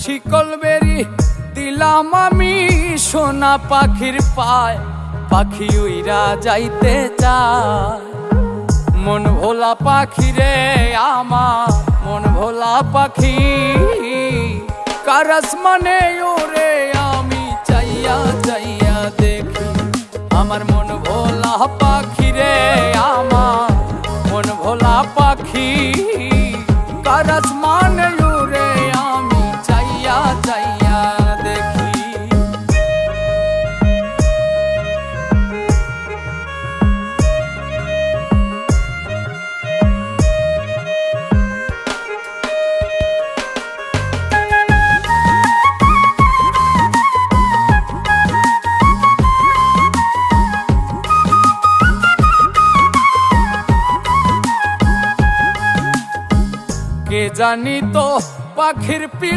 শিকল বেরি দিলাম আমি সোনা পাখির পায়, পাখি উইরা যাইতে চায়। মন ভোলা পাখি রে আমার, মন ভোলা পাখি, কার আসমানে ওরে আমি চাইয়া চাইয়া দেখি। আমার মন ভোলা পাখি রে আমার, মন ভোলা পাখি, কার আসমানে ওরে আমি চাইয়া চাইয়া দেখি। কে জানি তো পাখির